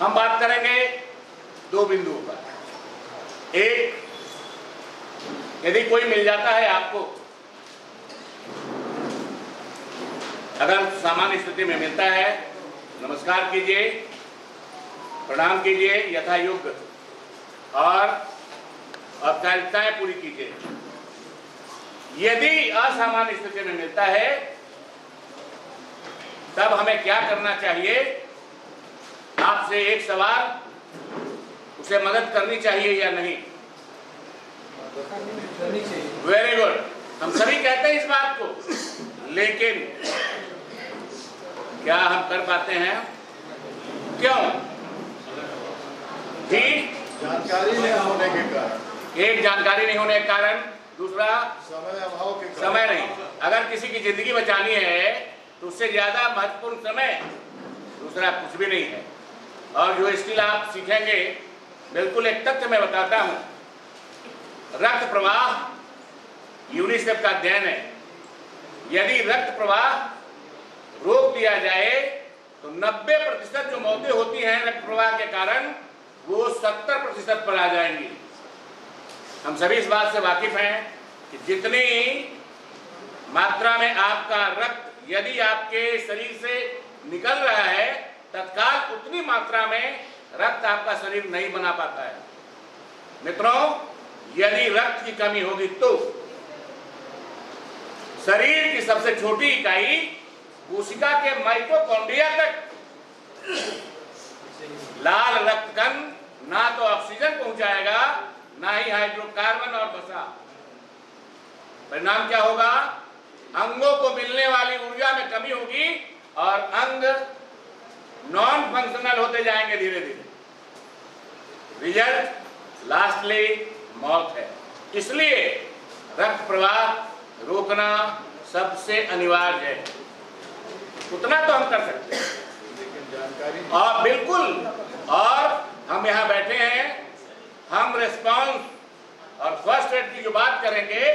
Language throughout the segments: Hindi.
हम बात करेंगे दो बिंदुओं पर। एक, यदि कोई मिल जाता है आपको, अगर सामान्य स्थिति में मिलता है, नमस्कार कीजिए, प्रणाम कीजिए यथा योग्य और औपचारिकताएं पूरी कीजिए। यदि असामान्य स्थिति में मिलता है तब हमें क्या करना चाहिए? आपसे एक सवाल, उसे मदद करनी चाहिए या नहीं? वेरी गुड, हम सभी कहते हैं इस बात को, लेकिन क्या हम कर पाते हैं? क्यों? ठीक, जानकारी नहीं होने के कारण। एक, जानकारी नहीं होने के कारण, दूसरा समय अभाव के कारण। समय नहीं। अगर किसी की जिंदगी बचानी है तो उससे ज्यादा महत्वपूर्ण समय दूसरा कुछ भी नहीं है। और जो स्किल आप सीखेंगे, बिल्कुल एक तथ्य मैं बताता हूं, रक्त प्रवाह यूनिसेफ का अध्ययन है। यदि रक्त प्रवाह रोक दिया जाए तो 90% जो मौतें होती हैं रक्त प्रवाह के कारण, वो 70% पर आ जाएंगी। हम सभी इस बात से वाकिफ हैं कि जितनी मात्रा में आपका रक्त यदि आपके शरीर से निकल रहा है, तत्काल उतनी मात्रा में रक्त आपका शरीर नहीं बना पाता है। मित्रों, यदि रक्त की कमी होगी तो शरीर की सबसे छोटी इकाई कोशिका के माइटोकॉन्ड्रिया तक लाल रक्त कण ना तो ऑक्सीजन पहुंचाएगा, ना ही हाइड्रोकार्बन और वसा। परिणाम क्या होगा? अंगों को मिलने वाली ऊर्जा में कमी होगी और अंग नॉन फंक्शनल होते जाएंगे धीरे धीरे। रिजल्ट लास्टली मौत है। इसलिए रक्त प्रवाह रोकना सबसे अनिवार्य है। उतना तो हम कर सकते हैं, लेकिन जानकारी और बिल्कुल, और हम यहाँ बैठे हैं, हम रिस्पॉन्स और फर्स्ट एड की जो बात करेंगे,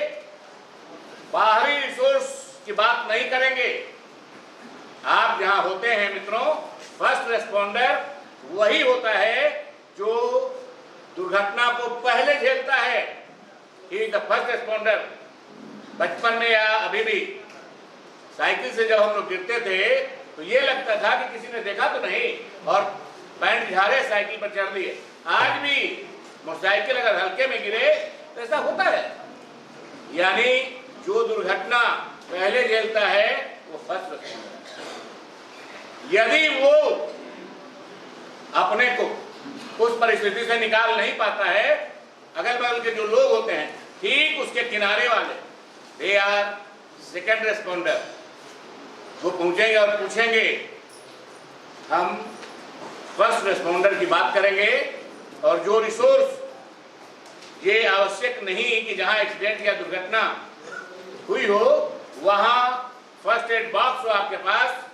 बाहरी रिसोर्स की बात नहीं करेंगे। आप जहां होते हैं मित्रों, फर्स्ट रेस्पॉन्डर वही होता है जो दुर्घटना को पहले झेलता है। He is the first responder. बचपन में या अभी भी साइकिल से जब हम लोग गिरते थे तो ये लगता था कि किसी ने देखा तो नहीं और पैंट झाड़े साइकिल पर चढ़ लिए। आज भी मोटरसाइकिल अगर हल्के में गिरे तो ऐसा होता है। यानी जो दुर्घटना पहले झेलता है वो फर्स्ट रेस्पॉन्डर। यदि वो अपने को उस परिस्थिति से निकाल नहीं पाता है, अगल बगल के जो लोग होते हैं ठीक उसके किनारे वाले, दे आर सेकेंड रेस्पॉन्डर। वो पहुंचेंगे और पूछेंगे। हम फर्स्ट रेस्पॉन्डर की बात करेंगे। और जो रिसोर्स, ये आवश्यक नहीं कि जहां एक्सीडेंट या दुर्घटना हुई हो वहां फर्स्ट एड बॉक्स हो आपके पास,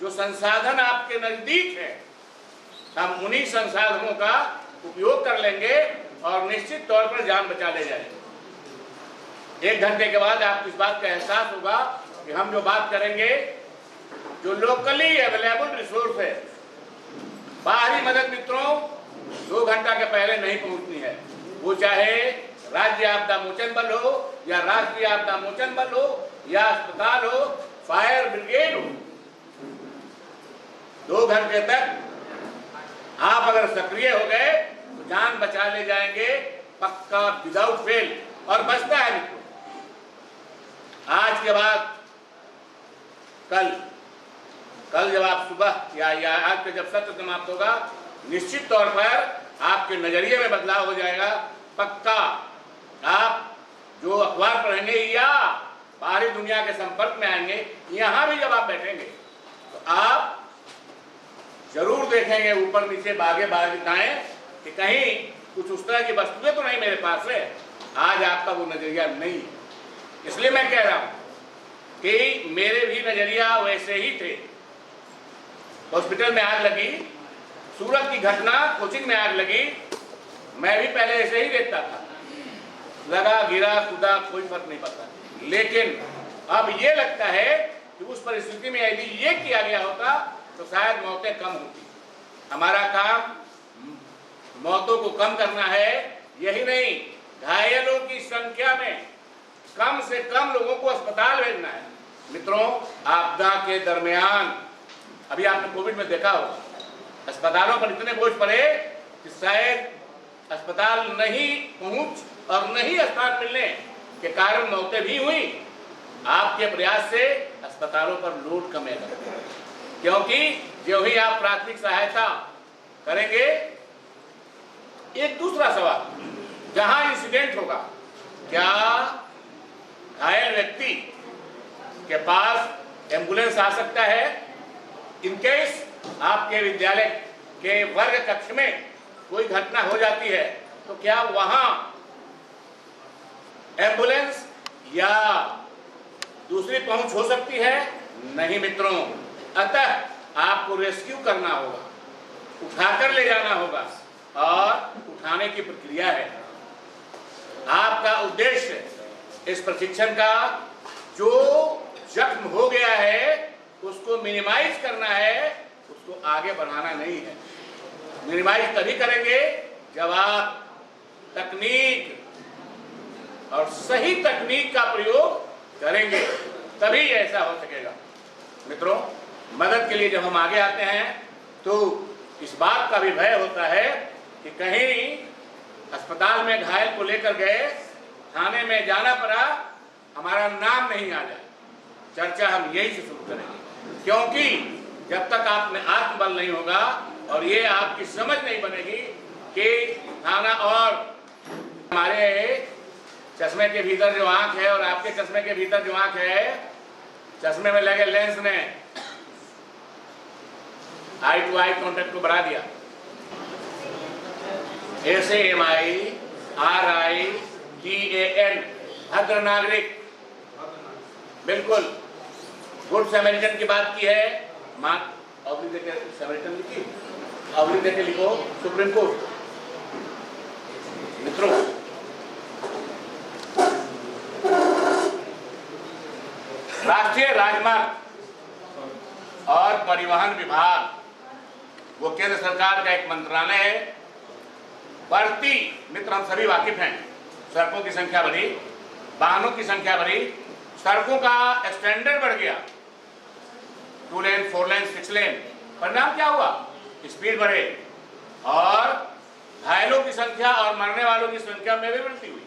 जो संसाधन आपके नजदीक है, हम उन्हीं संसाधनों का उपयोग कर लेंगे और निश्चित तौर पर जान बचा ले जाएंगे। 1 घंटे के बाद आपको इस बात का एहसास होगा कि हम जो बात करेंगे, जो लोकली अवेलेबल रिसोर्स है, बाहरी मदद मित्रों 2 घंटा के पहले नहीं पहुंचनी है। वो चाहे राज्य आपदा मोचन बल हो या राष्ट्रीय आपदा मोचन बल हो या अस्पताल हो, फायर ब्रिगेड हो, 2 घंटे तक आप अगर सक्रिय हो गए तो जान बचा ले जाएंगे, पक्का, विदाउट फेल। और बचता है मित्रों, आज के बाद कल जब आप सुबह या आज के जब सत्र समाप्त होगा, निश्चित तौर पर आपके नजरिए में बदलाव हो जाएगा। पक्का आप जो अखबार पढ़ेंगे या बाहरी दुनिया के संपर्क में आएंगे, यहां भी जब आप बैठेंगे तो आप जरूर देखेंगे ऊपर नीचे बागे बागिताएं कि कहीं कुछ उस तरह की वस्तुएं तो नहीं मेरे पास है। आज आपका वो नजरिया नहीं है। इसलिए मैं कह रहा हूं कि मेरे भी नजरिया वैसे ही थे। हॉस्पिटल में आग लगी, सूरत की घटना, कोचिंग में आग लगी, मैं भी पहले ऐसे ही देखता था, लगा गिरा कूदा कोई फर्क नहीं पड़ता। लेकिन अब ये लगता है कि उस परिस्थिति में यदि ये किया गया होता तो शायद मौतें कम होती। हमारा काम मौतों को कम करना है। यही नहीं, घायलों की संख्या में कम से कम लोगों को अस्पताल भेजना है। मित्रों, आपदा के दरमियान अभी आपने कोविड में देखा होगा, अस्पतालों पर इतने बोझ पड़े कि शायद अस्पताल नहीं पहुंच और नहीं स्थान मिलने के कारण मौतें भी हुई। आपके प्रयास से अस्पतालों पर लोड कमेगा, क्योंकि जो ही आप प्राथमिक सहायता करेंगे। एक दूसरा सवाल, जहां इंसिडेंट होगा, क्या घायल व्यक्ति के पास एम्बुलेंस आ सकता है? इनकेस आपके विद्यालय के वर्ग कक्ष में कोई घटना हो जाती है तो क्या वहां एम्बुलेंस या दूसरी पहुंच हो सकती है? नहीं मित्रों, अतः आपको रेस्क्यू करना होगा, उठाकर ले जाना होगा और उठाने की प्रक्रिया है। आपका उद्देश्य इस प्रशिक्षण का जो जख्म हो गया है उसको मिनिमाइज करना है, उसको आगे बढ़ाना नहीं है। मिनिमाइज तभी करेंगे जब आप तकनीक और सही तकनीक का प्रयोग करेंगे, तभी ऐसा हो सकेगा। मित्रों, मदद के लिए जब हम आगे आते हैं तो इस बात का भी भय होता है कि कहीं अस्पताल में घायल को लेकर गए, थाने में जाना पड़ा, हमारा नाम नहीं आ जाए। चर्चा हम यही से शुरू करेंगे, क्योंकि जब तक आप में आत्मबल नहीं होगा और ये आपकी समझ नहीं बनेगी कि थाना और हमारे चश्मे के भीतर जो आंख है और आपके चश्मे के भीतर जो आंख है, चश्मे में लगे लेंस ने आई टू आई कॉन्टेक्ट को बढ़ा दिया। SAMIRITAN, भद्र नागरिक, बिल्कुल गुड सैमरिटन की बात की है। अवली देके सैमरिटन लिखी, अवली देके लिखो सुप्रीम कोर्ट। मित्रों, राष्ट्रीय राजमार्ग और परिवहन विभाग, वो केंद्र सरकार का एक मंत्रालय है। बढ़ती, मित्र हम सभी वाकिफ हैं, सड़कों की संख्या बढ़ी, वाहनों की संख्या बढ़ी, सड़कों का स्टैंडर्ड बढ़ गया, 2 लेन 4 लेन 6 लेन। परिणाम क्या हुआ? स्पीड बढ़े और घायलों की संख्या और मरने वालों की संख्या में भी वृद्धि हुई।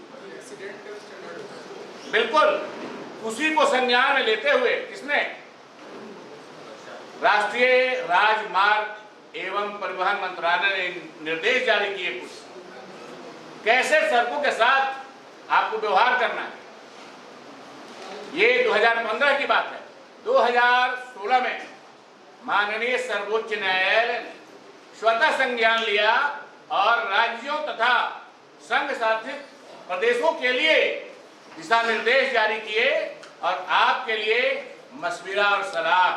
बिल्कुल उसी को संज्ञान में लेते हुए किसने? राष्ट्रीय राजमार्ग एवं परिवहन मंत्रालय ने निर्देश जारी किए कुछ, कैसे सड़कों के साथ आपको व्यवहार करना है। ये 2015 की बात है। 2016 में माननीय सर्वोच्च न्यायालय ने स्वतः संज्ञान लिया और राज्यों तथा संघ शासित प्रदेशों के लिए दिशा निर्देश जारी किए और आपके लिए मशविरा और सलाह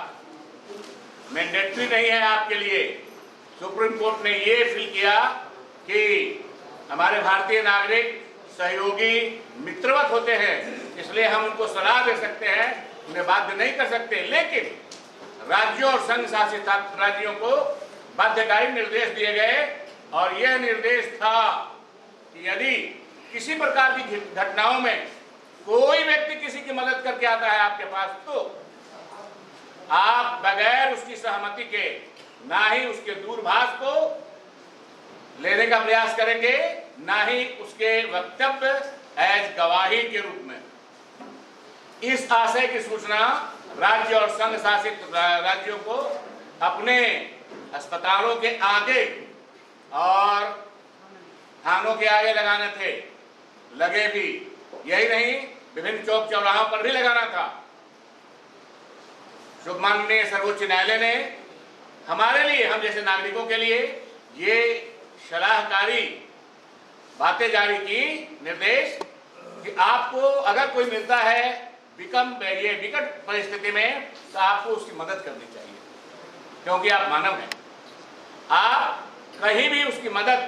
मैंडेटरी नहीं है आपके लिए। सुप्रीम कोर्ट ने ये फील किया कि हमारे भारतीय नागरिक सहयोगी मित्रवत होते हैं, इसलिए हम उनको सलाह दे सकते हैं, उन्हें बाध्य नहीं कर सकते। लेकिन राज्यों और संघ शासित राज्यों को बाध्यकारी निर्देश दिए गए और यह निर्देश था कि यदि किसी प्रकार की घटनाओं में कोई व्यक्ति किसी की मदद करके आता है आपके पास, तो आप बगैर उसकी सहमति के ना ही उसके दूरभाष को लेने का प्रयास करेंगे, ना ही उसके वक्तव्य एज गवाही के रूप में। इस आशय की सूचना राज्य और संघ शासित राज्यों को अपने अस्पतालों के आगे और थानों के आगे लगाने थे, लगे भी। यही नहीं, विभिन्न चौक चौराहों पर भी लगाना था। माननीय सर्वोच्च न्यायालय ने हमारे लिए, हम जैसे नागरिकों के लिए ये सलाहकारी बातें जारी की, निर्देश कि आपको अगर कोई मिलता है ये विकट परिस्थिति में, तो आपको उसकी मदद करनी चाहिए, क्योंकि आप मानव हैं। आप कहीं भी उसकी मदद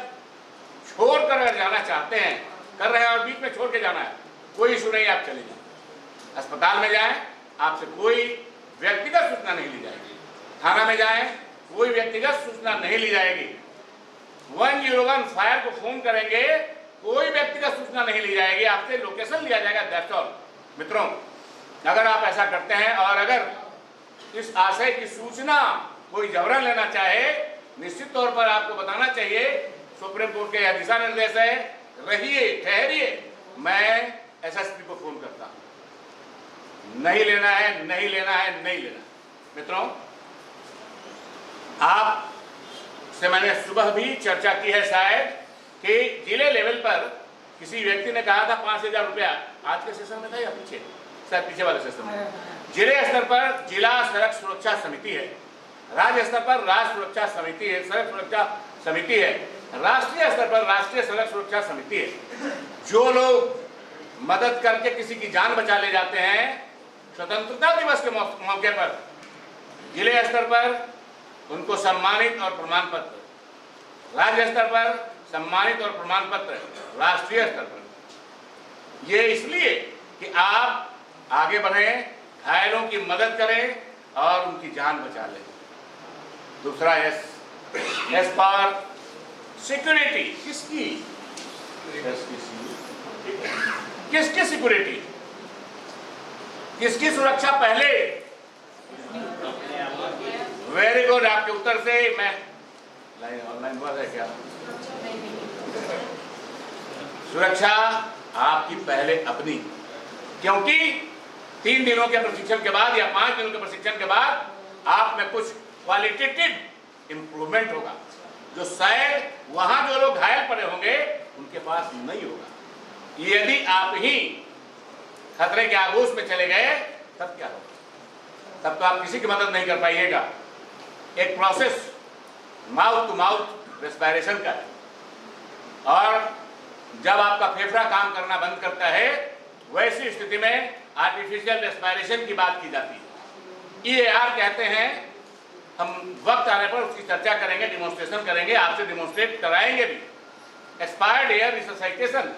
छोड़ कर जाना चाहते हैं, कर रहे हैं और बीच में छोड़ के जाना है, कोई इशू नहीं, आप चले जाएं। अस्पताल में जाएं, आपसे कोई व्यक्तिगत सूचना नहीं ली जाएगी। थाना में जाएं, कोई व्यक्तिगत सूचना नहीं ली जाएगी। 101 फायर को फोन करेंगे, कोई व्यक्तिगत सूचना नहीं ली जाएगी, आपसे लोकेशन लिया जाएगा, दैट्स ऑल। मित्रों, अगर आप ऐसा करते हैं और अगर इस आशय की सूचना कोई जबरन लेना चाहे, निश्चित तौर पर आपको बताना चाहिए, सुप्रीम कोर्ट के यह दिशा निर्देश है, रहिए, ठहरिए, मैं एसएसपी को फोन करता हूं। नहीं लेना है, नहीं लेना है, नहीं लेना। मित्रों, आप से मैंने सुबह भी चर्चा की है शायद कि जिले लेवल पर किसी व्यक्ति ने कहा था 5,000 रुपया, आज के सेशन में था या पीछे, शायद पीछे वाले सेशन में। जिले स्तर पर जिला सड़क सुरक्षा समिति है, राज्य स्तर पर राज्य सुरक्षा समिति है, सड़क सुरक्षा समिति है, राष्ट्रीय स्तर पर राष्ट्रीय सड़क सुरक्षा समिति है। जो लोग मदद करके किसी की जान बचा ले जाते हैं स्वतंत्रता दिवस के मौके पर, जिले स्तर पर उनको सम्मानित और प्रमाण पत्र, राज्य स्तर पर सम्मानित और प्रमाण पत्र, राष्ट्रीय स्तर पर। ये इसलिए कि आप आगे बढ़ें, घायलों की मदद करें और उनकी जान बचा लें। दूसरा एस पर सिक्योरिटी। किसकी? किसकी सिक्योरिटी, किसकी सुरक्षा पहले? वेरी गुड, आपके उत्तर से मैं ऑनलाइन हुआ है क्या? सुरक्षा आपकी पहले अपनी, क्योंकि 3 दिनों के प्रशिक्षण के बाद या 5 दिनों के प्रशिक्षण के बाद आप में कुछ क्वालिटेटिव इंप्रूवमेंट होगा, जो शायद वहां जो लोग घायल पड़े होंगे उनके पास नहीं होगा। यदि आप ही खतरे के आगोश में चले गए तब क्या होगा? तब तो आप किसी की मदद नहीं कर पाइएगा। एक process mouth to mouth respiration का है, और जब आपका फेफड़ा काम करना बंद करता है, वैसी स्थिति में आर्टिफिशियल रेस्पिरेशन की बात की जाती है। EAR कहते हैं। हम वक्त आने पर उसकी चर्चा करेंगे, डिमोन्स्ट्रेशन करेंगे, आपसे डिमोन्स्ट्रेट कराएंगे भी। एक्सपायर्ड एयर रिससाइटेशन,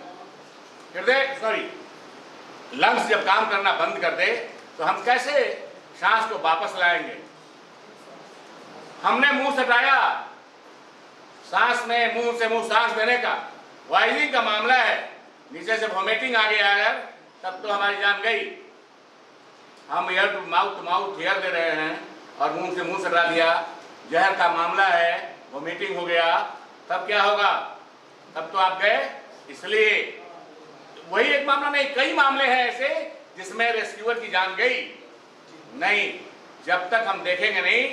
लंग्स जब काम करना बंद कर दे तो हम कैसे सांस को वापस लाएंगे? हमने मुंह सटाया, सांस में मुंह से मुंह सांस देने का वाइजिंग का मामला है, नीचे से वॉमिटिंग आ गया अगर, तब तो हमारी जान गई। हम एयर टू माउथ एयर दे रहे हैं और मुंह से मुंह सटा दिया, जहर का मामला है, वॉमिटिंग हो गया, तब क्या होगा? तब तो आप गए। इसलिए वही एक मामला नहीं, कई मामले हैं ऐसे जिसमें रेस्क्यूअर की जान गई। नहीं, जब तक हम देखेंगे नहीं,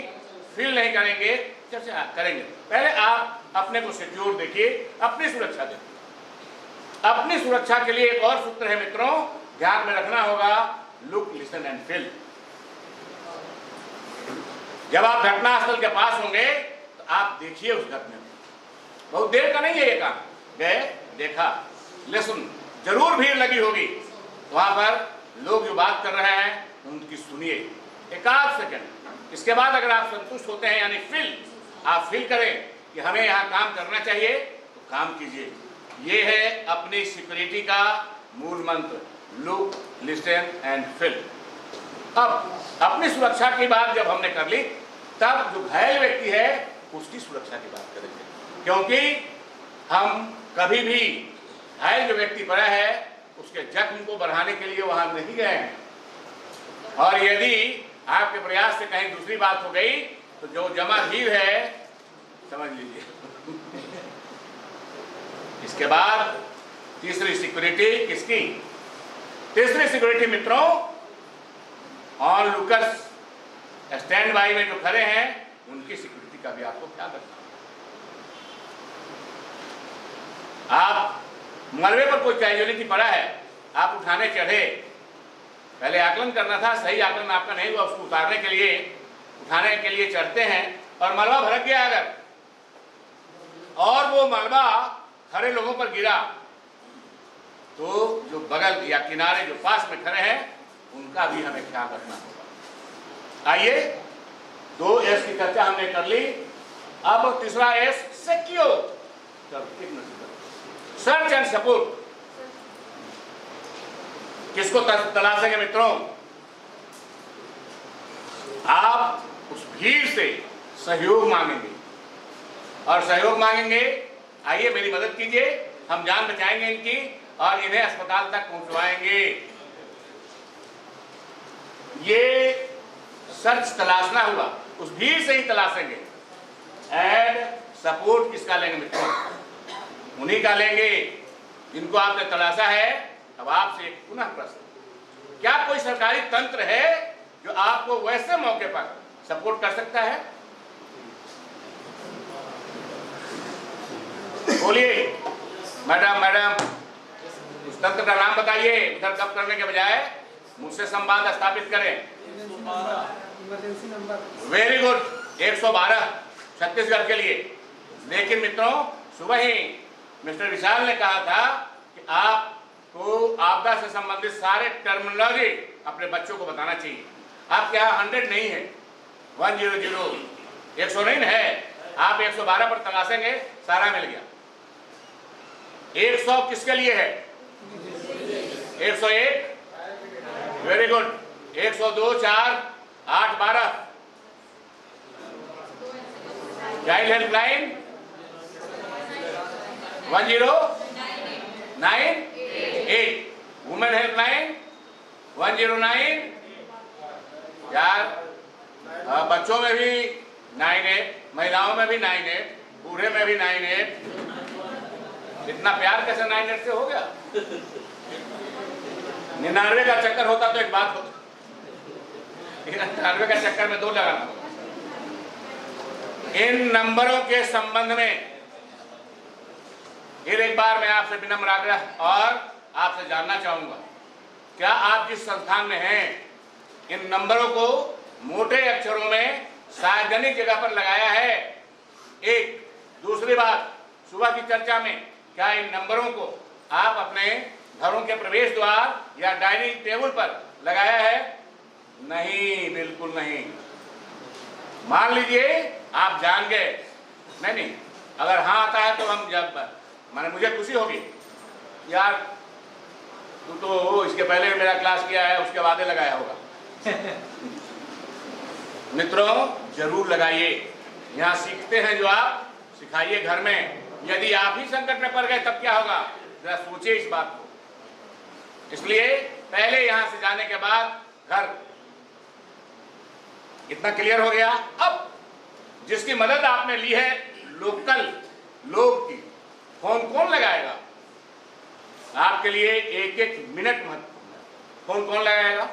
फील नहीं करेंगे, चर्चा करेंगे। पहले आप अपने को सिक्योर देखिए, अपनी सुरक्षा देखिए। अपनी सुरक्षा के लिए एक और सूत्र है मित्रों, ध्यान में रखना होगा, लुक, लिसन एंड फील। जब आप घटनास्थल के पास होंगे तो आप देखिए उस घटना में, बहुत देर का नहीं है ये काम, गए, देखा, लिसन, जरूर भीड़ लगी होगी वहां पर, लोग जो बात कर रहे हैं उनकी सुनिए एक आध सेकंड। इसके बाद अगर आप संतुष्ट होते हैं, यानी फील, आप फील करें कि हमें यहाँ काम करना चाहिए, तो काम कीजिए। ये है अपनी सिक्योरिटी का मूल मंत्र, लुक, लिसन एंड फील। अब अपनी सुरक्षा की बात जब हमने कर ली, तब जो घायल व्यक्ति है उसकी सुरक्षा की बात करेंगे, क्योंकि हम कभी भी घायल जो व्यक्ति पड़ा है उसके जख्म को बढ़ाने के लिए वहां नहीं गए हैं। और यदि आपके प्रयास से कहीं दूसरी बात हो गई तो जो जमा भीड़ है समझ लीजिए। इसके बाद तीसरी सिक्योरिटी किसकी? तीसरी सिक्योरिटी मित्रों, ऑन लुकर्स, स्टैंड बाई में जो खड़े हैं उनकी सिक्योरिटी का भी आपको ख्याल रखना। आप मलबे पर कोई कैजुअलिटी पड़ा है, आप उठाने चढ़े, पहले आकलन करना था, सही आकलन आपका नहीं हुआ, उसको उतारने के लिए, उठाने के लिए चढ़ते हैं और मलबा भड़क गया अगर, और वो मलबा खड़े लोगों पर गिरा, तो जो बगल या किनारे जो पास में खड़े हैं उनका भी हमें ख्याल रखना होगा। आइए, 2 एस की चर्चा हमने कर ली, अब तीसरा S, secure. Search and support. किसको तलाशेंगे मित्रों? आप उस भीड़ से सहयोग मांगेंगे, और सहयोग मांगेंगे, आइए मेरी मदद कीजिए, हम जान बचाएंगे इनकी और इन्हें अस्पताल तक पहुंचवाएंगे। ये सर्च तलाशना हुआ, उस भीड़ से ही तलाशेंगे। एंड सपोर्ट किसका लेंगे मित्रों? उन्हीं का लेंगे जिनको आपने तलाशा है। अब आपसे एक पुनः प्रश्न, क्या कोई सरकारी तंत्र है जो आपको वैसे मौके पर सपोर्ट कर सकता है? बोलिए मैडम, उस तंत्र का नाम बताइए। उधर कब करने के बजाय मुझसे संवाद स्थापित करें। Emergency number very good, 112 Chhattisgarh के लिए। लेकिन मित्रों, सुबह ही मिस्टर विशाल ने कहा था कि आपको आपदा से संबंधित सारे टर्मिनोलॉजी अपने बच्चों को बताना चाहिए। आपके यहाँ 100 नहीं है, 100 100 नहीं है, आप 112 पर तलाशेंगे, सारा मिल गया। 100 किसके लिए है? 101 very good, 102 4 8 12 child helpline 1098 women helpline 109। यार बच्चों में भी 98, महिलाओं में भी 98, बूढ़े में भी 98। इतना प्यार कैसे 98 से हो गया? 99 का चक्कर होता तो एक बात होती, 98 का चक्कर में 2 लगाना होगा। इन नंबरों के संबंध में फिर एक बार मैं आपसे विनम्र आग्रह और आपसे जानना चाहूंगा, क्या आप जिस संस्थान में हैं इन नंबरों को मोटे अक्षरों में सार्वजनिक जगह पर लगाया है? एक दूसरी बात, सुबह की चर्चा में क्या इन नंबरों को आप अपने घरों के प्रवेश द्वार या डाइनिंग टेबल पर लगाया है? नहीं, बिल्कुल नहीं। मान लीजिए आप जान गए, नहीं, अगर हाँ आता है तो हम जब माने मुझे खुशी होगी, यार तू तो इसके पहले मेरा क्लास किया है, उसके बाद लगाया होगा। मित्रों, जरूर लगाइए। यहाँ सीखते हैं जो आप, सिखाइए घर में। यदि आप ही संकट में पड़ गए तब क्या होगा? जरा सोचिए इस बात को। इसलिए पहले यहां से जाने के बाद घर, इतना क्लियर हो गया। अब जिसकी मदद आपने ली है लोकल लोग की, फोन कौन लगाएगा? आपके लिए 1-1 मिनट महत्वपूर्ण है। फोन कौन लगाएगा?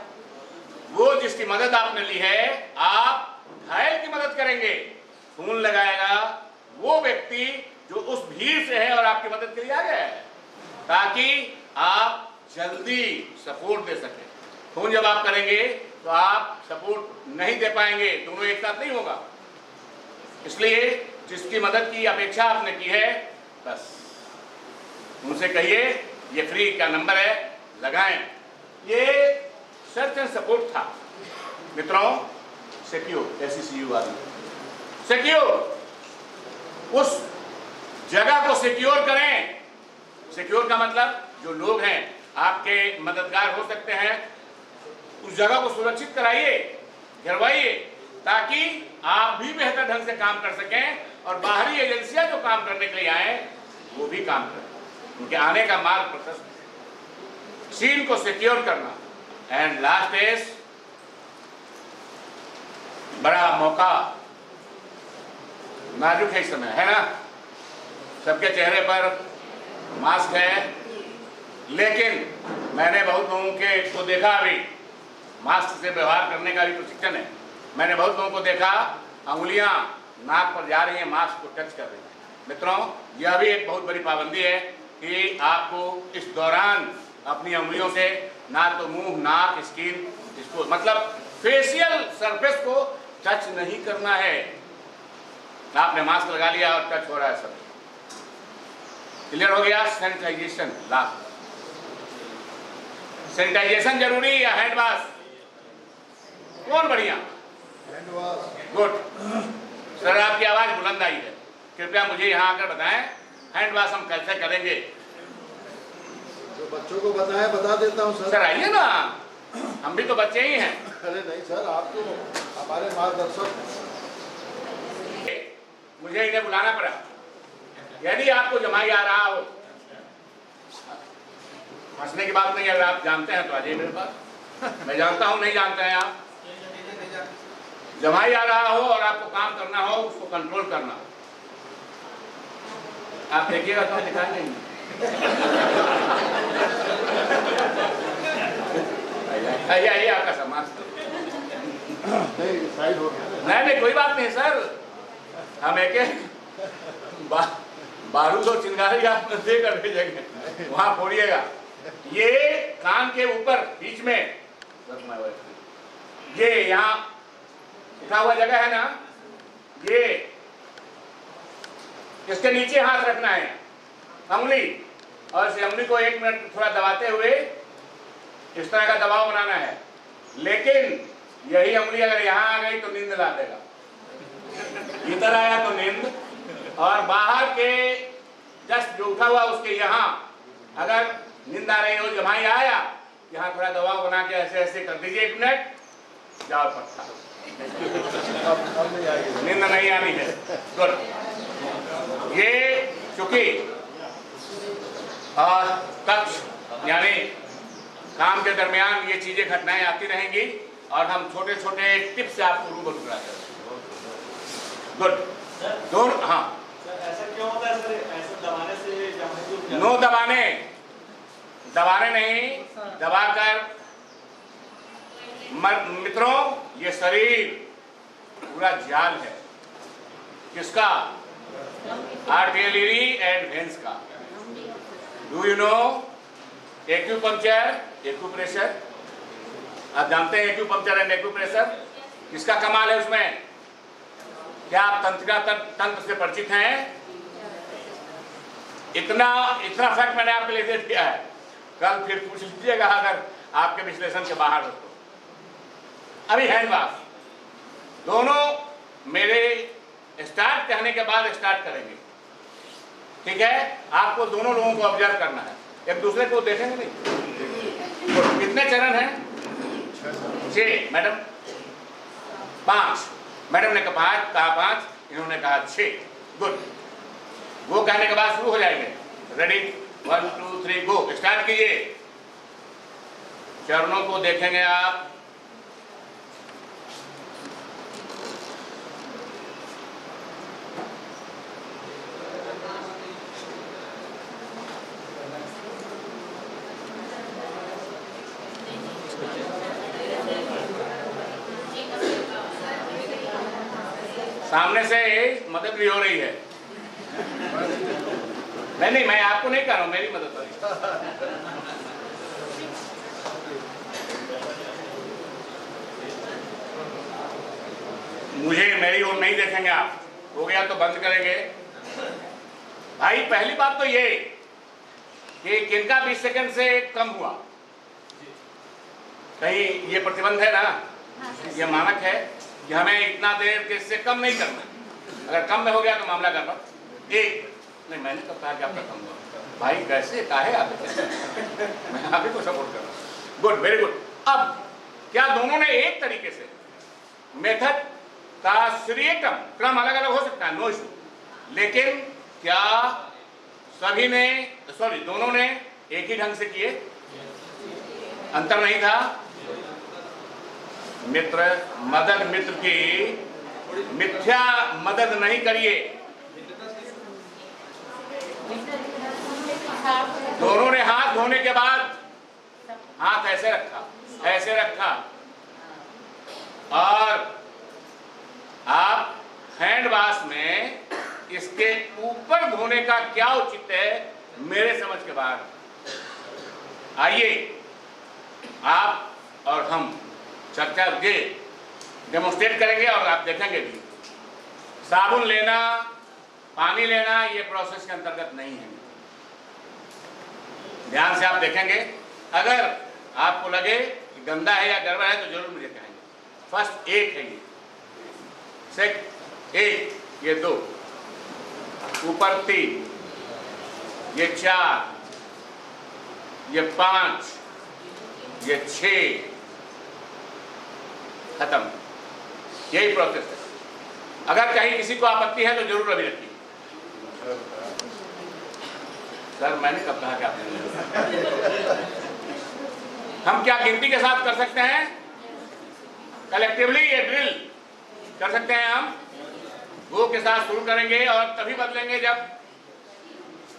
वो जिसकी मदद आपने ली है। आप घायल की मदद करेंगे, फोन लगाएगा वो व्यक्ति जो उस भीड़ से है और आपकी मदद के लिए आ गया है, ताकि आप जल्दी सपोर्ट दे सकें। फोन जब आप करेंगे तो आप सपोर्ट नहीं दे पाएंगे, दोनों एक साथ नहीं होगा। इसलिए जिसकी मदद की अपेक्षा आपने की है, बस उनसे कहिए ये फ्री का नंबर है, लगाएं। ये सर्च एंड सपोर्ट था मित्रों। सिक्योर, SECUR वाली सिक्योर, उस जगह को सिक्योर करें। सिक्योर का मतलब जो लोग हैं आपके मददगार हो सकते हैं, उस जगह को सुरक्षित कराइए, घिरवाइए, ताकि आप भी बेहतर ढंग से काम कर सकें और बाहरी एजेंसियां जो काम करने के लिए आए वो भी काम करें, उनके आने का मार्ग प्रशस्त। सीन को सिक्योर करना। एंड लास्ट इज बड़ा मौका, नाजुक है इस समय, है ना? सबके चेहरे पर मास्क है, लेकिन मैंने बहुत लोगों के को देखा, अभी मास्क से व्यवहार करने का भी प्रशिक्षण है। मैंने बहुत लोगों को देखा अंगुलियां नाक पर जा रही हैं, मास्क को टच कर रही हैं। मित्रों, यह भी एक बहुत बड़ी पाबंदी है कि आपको इस दौरान अपनी अंगुलियों से ना तो मुंह, नाक, स्किन, इसको मतलब फेशियल सरफेस को टच नहीं करना है। आपने मास्क लगा लिया और टच हो रहा है, सब क्लियर हो गया। सैनिटाइजेशन, लास्ट सैनिटाइजेशन जरूरी या हैंड वॉश? कौन बढ़िया? Hand wash. गुड सर, आपकी आवाज बुलंद आई है, कृपया मुझे यहाँ आकर बताएं हैंड वॉश हम कैसे करेंगे। जो बच्चों को बताएं, बता देता हूँ सर। सर आइए ना, हम भी तो बच्चे ही हैं। अरे नहीं सर, आप तो हमारे मार्गदर्शक हैं। मुझे इन्हें बुलाना पड़ा। यदि आपको जमाई आ रहा हो, हंसने की बात नहीं है, अगर आप जानते हैं तो आ जाइए मेरे पास, मैं जानता हूं, नहीं जानते हैं आप, जमाई आ रहा हो और आपको काम करना हो, उसको कंट्रोल करना हो, आप देखिएगा तो दिखाई नहीं। आइए आपका सम्मान। नहीं साइड हो गया। नहीं कोई बात नहीं सर, हम एक बारूद और चिंगारी आप देकर भेजेंगे, वहां फोड़िएगा। ये कान के ऊपर बीच में, ये यहाँ उठा हुआ जगह है ना, ये इसके नीचे हाथ रखना है, अंगुली, और इस अंगुली को 1 मिनट थोड़ा दबाते हुए इस तरह का दबाव बनाना है। लेकिन यही अंगुली अगर यहाँ आ गई तो नींद ला देगा, इधर आया तो नींद, और बाहर के जस्ट जो उठा हुआ उसके यहाँ अगर नींद आ रही हो, जमाई आया, यहाँ थोड़ा दबाव बना के ऐसे ऐसे कर दीजिए, 1 मिनट, जाओ पट्टा, नींद नहीं आनी है। गुड। ये चूंकि कक्ष यानी काम के दरमियान ये चीजें घटनाएं आती रहेंगी और हम छोटे छोटे टिप्स से आपको रूबरू कराते हैं। गुड। दोनों, हाँ, ऐसा क्यों होता है सर? ऐसे दबाने से नो दबाने नहीं, दबाकर। मित्रों, ये शरीर पूरा जाल है, किसका? आर्टरी एंड वेन्स का। Do you know acupuncture, acupressure? आप जानते हैं एक्यूपंक्चर एंड एक्यूप्रेशर? किसका कमाल है उसमें? क्या आप तंत्रिका तंत्र से परिचित हैं? इतना फैक्ट मैंने आपके लिए दे दिया है, कल फिर पूछ लीजिएगा अगर आपके विश्लेषण के बाहर हो तो। अभी हैंड वॉश, दोनों मेरे स्टार्ट कहने के बाद स्टार्ट करेंगे, ठीक है? आपको दोनों लोगों को ऑब्जर्व करना है, एक दूसरे को देखेंगे नहीं। तो कितने चरण हैं? 6। मैडम 5। मैडम ने कहा 5, इन्होंने कहा 6। गुड। वो कहने के बाद शुरू हो जाएंगे। रेडी, 1 2 3 गो। स्टार्ट कीजिए। चरणों को देखेंगे आप, सामने से मदद भी हो रही है। नहीं, मैं आपको नहीं कर रहा हूं, मेरी मदद हो रही है। मुझे मेरी ओर नहीं देखेंगे आप, हो गया तो बंद करेंगे। भाई पहली बात तो ये कि किनका 20 सेकंड से कम हुआ, कहीं ये प्रतिबंध है ना, ये मानक है कि हमें इतना देर के इससे कम नहीं करना। अगर कम में हो गया तो मामला कर लो। 1 नहीं, मैंने तो कहा कि आपका कम हुआ। भाई कैसे काहे आप, मैं आप ही को सपोर्ट कर रहा हूँ। Good, very good. अब क्या दोनों ने एक तरीके से मेथड का श्रेय क्रम अलग अलग हो सकता है, नो इशू, लेकिन क्या सभी ने, सॉरी, दोनों ने एक ही ढंग से किए? अंतर नहीं था? मित्र मदद मित्र की मिथ्या मदद नहीं करिए। दोनों ने हाथ धोने के बाद हाथ ऐसे रखा और आप हैंड वॉश में इसके ऊपर धोने का क्या उचित है मेरे समझ के बाहर। आइए आप और हम चर्चा के डेमोन्स्ट्रेट करेंगे और आप देखेंगे भी। साबुन लेना, पानी लेना, ये प्रोसेस के अंतर्गत नहीं है। ध्यान से आप देखेंगे, अगर आपको लगे कि गंदा है या गड़बड़ है तो जरूर मुझे कहेंगे। फर्स्ट 1 है ये, सेकंड 1, ये 2, ऊपर 3, ये 4, ये 5, ये 6, खत्म। यही प्रोसेस है। अगर कहीं किसी को आपत्ति है तो जरूर अभी रखिए। सर मैंने कब कहा कि आपने हम क्या गिनती के साथ कर सकते हैं? कलेक्टिवली ये ड्रिल कर सकते हैं हम। वो के साथ शुरू करेंगे और तभी बदलेंगे जब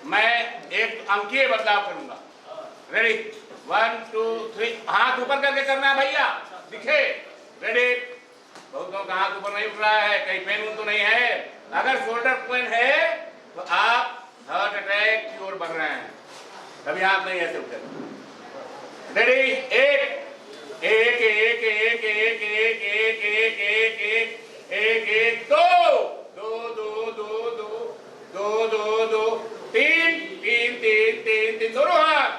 मैं एक अंकीय बदलाव करूंगा। रेडी 1 2 3 हाथ ऊपर करके करना है भैया, दिखे। रेडी। बहुत लोगों का हाथ ऊपर नहीं उठ रहा है, कहीं पेन तो नहीं है। अगर शोल्डर पेन है तो आप हार्ट अटैक की ओर बढ़ रहे हैं, कभी हाथ नहीं ऐसे उठे। रेडी। एक एक एक एक एक एक एक एक एक एक एक एक दो दो दो दो दो दो दो दो तीन तीन तीन तीन तीन दोनों हाथ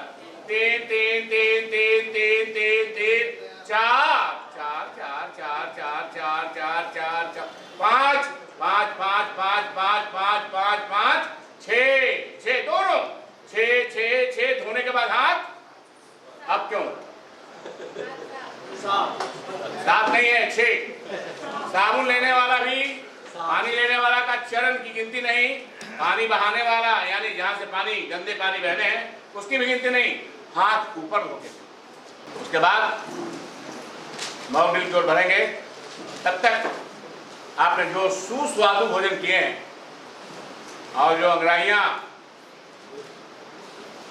तीन तीन तीन तीन तीन तीन तीन चार चार चार चार चार चार चार चार चार पाँच पाँच पाँच पाँच पाँच पाँच पाँच पाँच छः छः दोनों छः छः छः धोने के बाद हाथ। अब क्यों साफ नहीं है? छः। साबुन लेने वाला भी पानी लेने वाला का चरण की गिनती नहीं, पानी बहाने वाला यानी जहां से पानी गंदे पानी बहने हैं उसकी भी गिनती नहीं। हाथ ऊपर होके उसके बाद माउथ ड्रिल की ओर भरेंगे। तब तक आपने जो सुस्वादु भोजन किए हैं और जो अंगड़ाइयाँ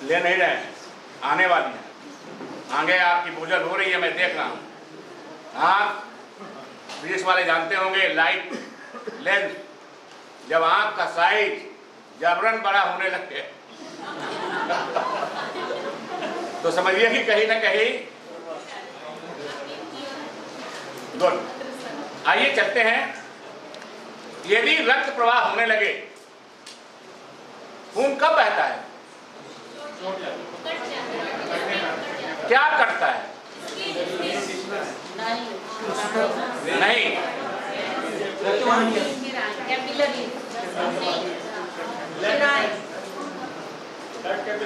ले नहीं रहे हैं, आने वाली हैं, आगे आपकी भोजन हो रही है, मैं देख रहा हूँ। आप फिजिक्स वाले जानते होंगे, लाइट लेंस, जब आँख का साइज जबरन बड़ा होने लगे तो समझिए कि कहीं ना कहीं गुड। आइए चलते हैं। यदि रक्त प्रवाह होने लगे, खून कब बहता है? क्या करता है? नहीं,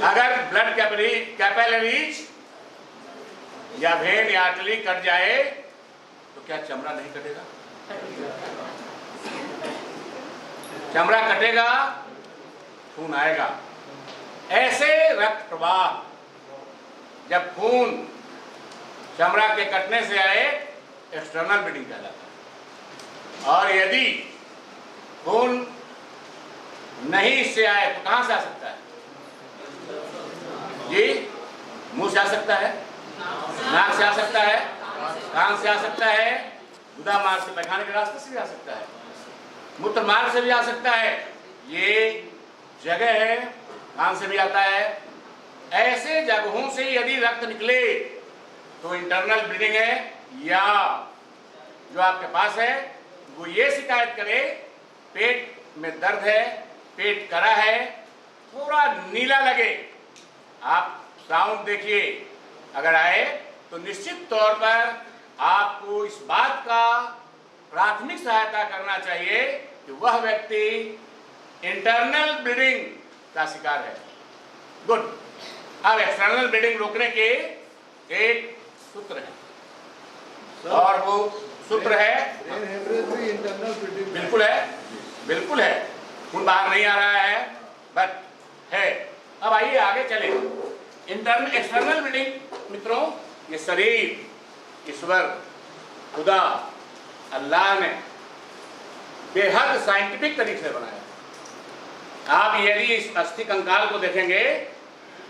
अगर ब्लड कैपिलरीज या वेन या आर्टरी कट जाए तो क्या चमड़ा नहीं कटेगा? चमड़ा कटेगा, खून आएगा। ऐसे रक्त प्रवाह जब खून चमड़ा के कटने से आए एक्सटर्नल ब्लीडिंग कहलाता है। और यदि खून नहीं इससे आए तो कहां से आ सकता है जी? मुंह से आ सकता है, नाक से आ सकता है, कान से आ सकता है, गुदा मार्ग से पैखाने के रास्ते से भी आ सकता है, मूत्र मार्ग से भी आ सकता है। ये जगह है, कान से भी आता है। ऐसे जगहों से यदि रक्त निकले तो इंटरनल ब्लीडिंग है, या जो आपके पास है वो ये शिकायत करे पेट में दर्द है, पेट करा है, थोड़ा नीला लगे, आप साउंड देखिए, अगर आए तो निश्चित तौर पर आपको इस बात का प्राथमिक सहायता करना चाहिए कि वह व्यक्ति इंटरनल ब्लीडिंग का शिकार है। गुड। अब एक्सटर्नल ब्लीडिंग रोकने के एक सूत्र है, और वो सूत्र है, बिल्कुल है, बिल्कुल है, खून बाहर नहीं आ रहा है बट है। अब आइए आगे चले। इंटरनल एक्सटर्नल ब्लीडिंग मित्रों, ये शरीर ईश्वर खुदा अल्लाह ने बेहद साइंटिफिक तरीके से बनाया। आप यदि इस अस्थि कंकाल को देखेंगे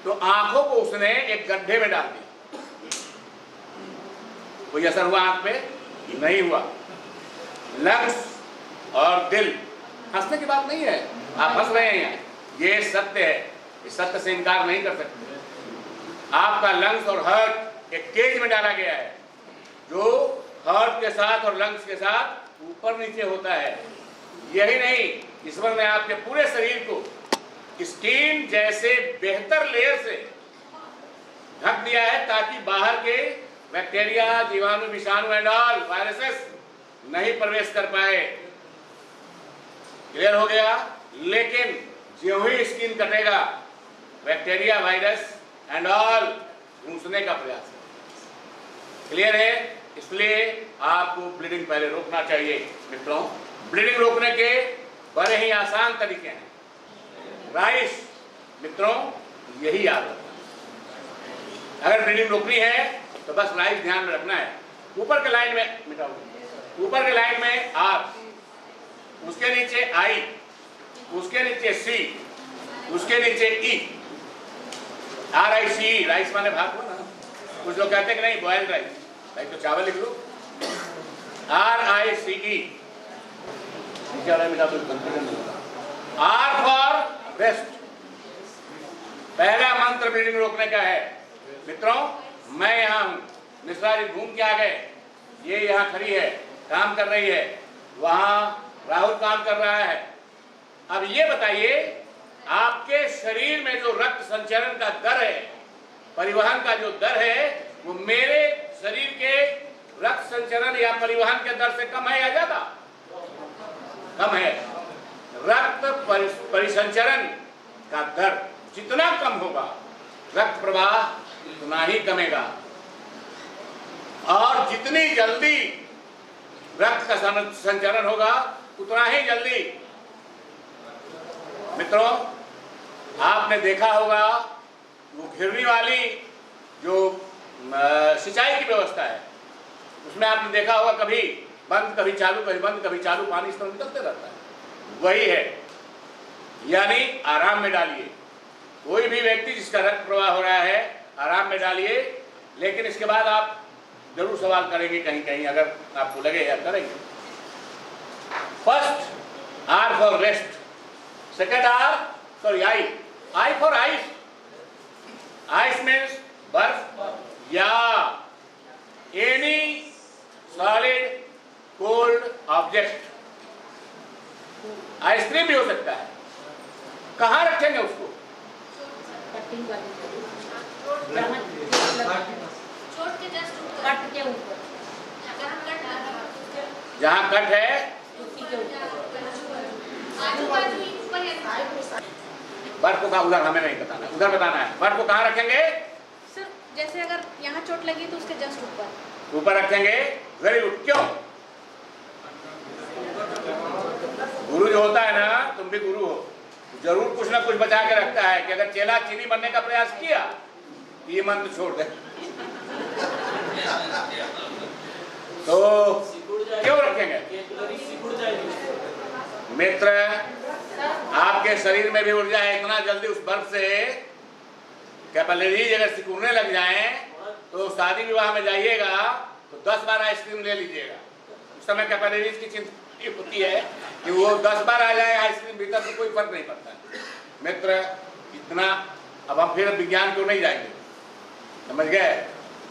तो आंखों को उसने एक गड्ढे में डाल दिया। कोई असर हुआ आंख पे? नहीं हुआ। लंग्स और दिल, हंसने की बात नहीं है, आप हंस रहे हैं, ये सत्य है, इस सत्य से इनकार नहीं कर सकते। आपका लंग्स और हार्ट एक केज में डाला गया है जो हार्ट के साथ और लंग्स के साथ ऊपर नीचे होता है। यही नहीं, ईश्वर ने आपके पूरे शरीर को स्किन जैसे बेहतर लेयर से ढक दिया है ताकि बाहर के बैक्टीरिया, जीवाणु, विषाणु एंड ऑल वायरसेस नहीं प्रवेश कर पाए। क्लियर हो गया? लेकिन ज्यों ही स्किन कटेगा बैक्टीरिया, वायरस एंड ऑल घुसने का प्रयास है। क्लियर है? इसलिए आपको ब्लीडिंग पहले रोकना चाहिए मित्रों। ब्लीडिंग रोकने के बड़े ही आसान तरीके हैं। राइस मित्रों, यही याद रखना। अगर ब्लीडिंग रोकनी है तो बस राइस ध्यान में रखना है। ऊपर के लाइन में मिटाओ, ऊपर के लाइन में आर, उसके नीचे आई, उसके नीचे सी, उसके नीचे ई। Are I C E, rice माने भात हो ना। कुछ लोग कहते हैं कि नहीं बॉइल्ड राइस, भाई तो चावल लिख लो। R I C E, R for rest. पहला मंत्र ब्लीडिंग रोकने का है। मित्रों, मैं यहाँ हूं, मिश्रा जी घूम के आ गए, ये यहाँ खड़ी है, काम कर रही है, वहां राहुल काम कर रहा है। अब ये बताइए, आपके शरीर में जो रक्त संचरण का दर है, परिवहन का जो दर है, वो मेरे शरीर के रक्त संचरण या परिवहन के दर से कम है या ज्यादा? कम है। रक्त परिसंचरण का दर जितना कम होगा, रक्त प्रवाह उतना ही कमेगा, और जितनी जल्दी रक्त का संचरण होगा उतना ही जल्दी। मित्रों, आपने देखा होगा वो घिरनी वाली जो सिंचाई की व्यवस्था है, उसमें आपने देखा होगा कभी बंद कभी चालू, कभी बंद कभी चालू, पानी इस तरह निकलते रहता है। वही है, यानी आराम में डालिए। कोई भी व्यक्ति जिसका रक्त प्रवाह हो रहा है, आराम में डालिए। लेकिन इसके बाद आप जरूर सवाल करेंगे कहीं कहीं, अगर आपको लगे या करेंगे। First R for rest, second R sorry I for ice. Ice means बर्फ या any solid cold object. Ice cream भी हो सकता है। कहाँ रखेंगे उसको? कटिंग वाली जहाँ कट है बर्फ को कहाँ, उधर हमें नहीं बताना, उधर बताना है। बर्फ को कहाँ रखेंगे? सर, जैसे अगर यहाँ चोट लगी तो उसके जस्ट ऊपर ऊपर रखेंगे। Very good. क्यों? गुरु जो होता है ना, तुम भी गुरु हो, जरूर कुछ ना कुछ बचा के रखता है कि अगर चेला चीनी बनने का प्रयास किया, ये मंत्र छोड़ दे। तो क्यों रखेंगे? मित्र, आपके शरीर में भी ऊर्जा है इतना जल्दी उस बर्फ से। कैपिलरीज अगर सिकुड़ने लग जाएं तो शादी विवाह में जाइएगा तो 10 बार आइसक्रीम ले लीजिएगा। उस समय कैपिलरीज की चिंता होती है कि वो 10 बार आ जाए आइसक्रीम, भीतर से कोई फर्क नहीं पड़ता। मित्र, इतना अब हम फिर विज्ञान को नहीं जाएंगे, समझ गए?